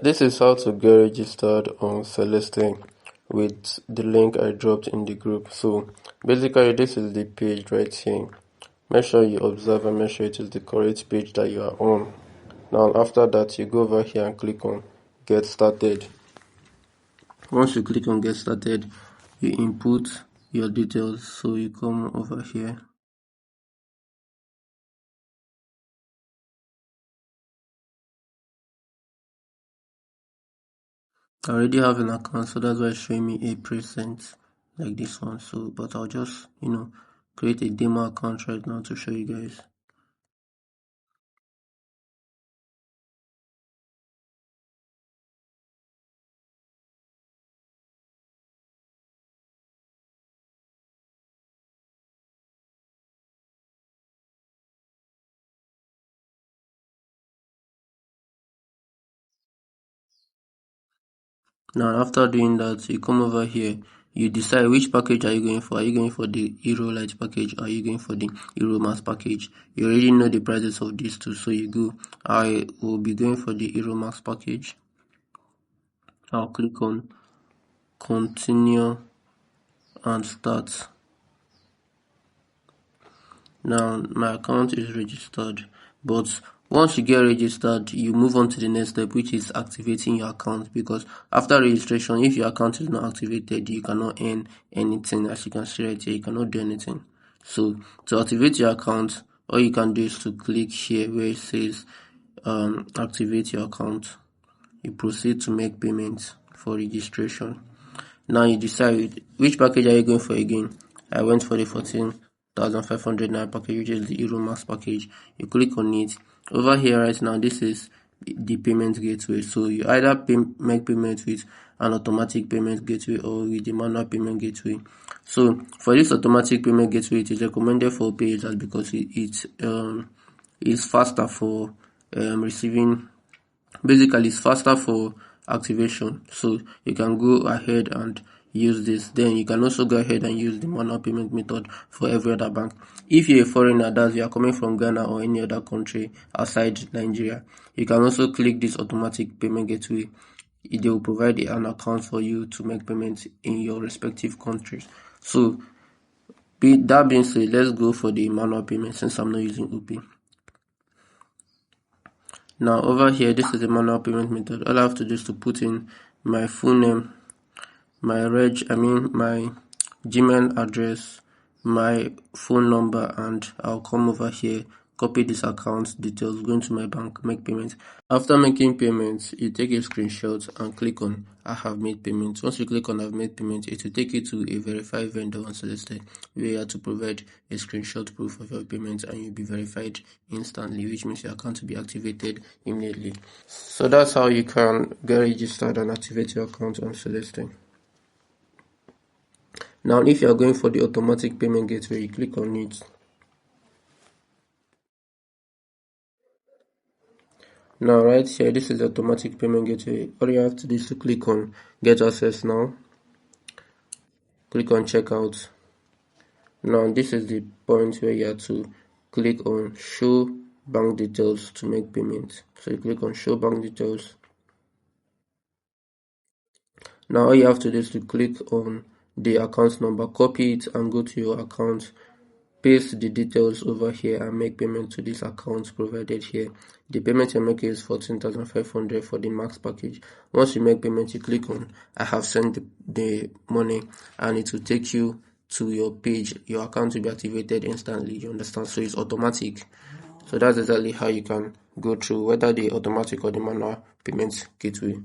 This is how to get registered on Celeste with the link I dropped in the group. So basically this is the page right here. Make sure you observe and make sure it is the correct page that you are on. Now after that, you go over here and click on get started. Once you click on get started, you input your details. So you come over here. I already have an account, so that's why it's showing me 8% like this one. So but I'll just create a demo account right now to show you guys. Now after doing that, you come over here, you decide which package are you going for. Are you going for the Euro Lite package, or are you going for the Euro Max package? You already know the prices of these two, so you go, I will be going for the Euro Max package. I'll click on continue and start. Now my account is registered, but once you get registered, you move on to the next step, which is activating your account, because after registration, if your account is not activated, you cannot earn anything. As you can see right here, you cannot do anything. So to activate your account, all you can do is to click here where it says activate your account. You proceed to make payments for registration. Now you decide which package are you going for again. I went for the 14,500 naira package, which is the Euro Max package. You click on it. Over here right now, this is the payment gateway. So you either make payment with an automatic payment gateway or with the manual payment gateway. So for this automatic payment gateway, it is recommended for pay users because it is faster for receiving. Basically, it's faster for activation, so you can go ahead and use this. Then you can also go ahead and use the manual payment method for every other bank. If you're a foreigner, that's you are coming from Ghana or any other country outside Nigeria, you can also click this automatic payment gateway. They will provide an account for you to make payments in your respective countries. So that being said, let's go for the manual payment since I'm not using OP. Now over here, this is the manual payment method. All I have to do is to put in my full name, my my Gmail address, my phone number, and I'll come over here, copy this account details, go into my bank, make payments. After making payments, you take a screenshot and click on I have made payments. Once you click on I've made payments, it will take you to a verified vendor on Celeste, where you have to provide a screenshot proof of your payment and you'll be verified instantly, which means your account will be activated immediately. So that's how you can get registered and activate your account on Celeste. Now if you are going for the automatic payment gateway, you click on it. Now right here, this is the automatic payment gateway. All you have to do is to click on get access now. Click on checkout. Now this is the point where you have to click on show bank details to make payment. So you click on show bank details. Now all you have to do is to click on the account number, copy it and go to your account, paste the details over here and make payment to this account provided here. The payment you're making is 14,500 for the max package. Once you make payment, you click on I have sent the money and it will take you to your page. Your account will be activated instantly, you understand? So it's automatic. So that's exactly how you can go through whether the automatic or the manual payment gateway.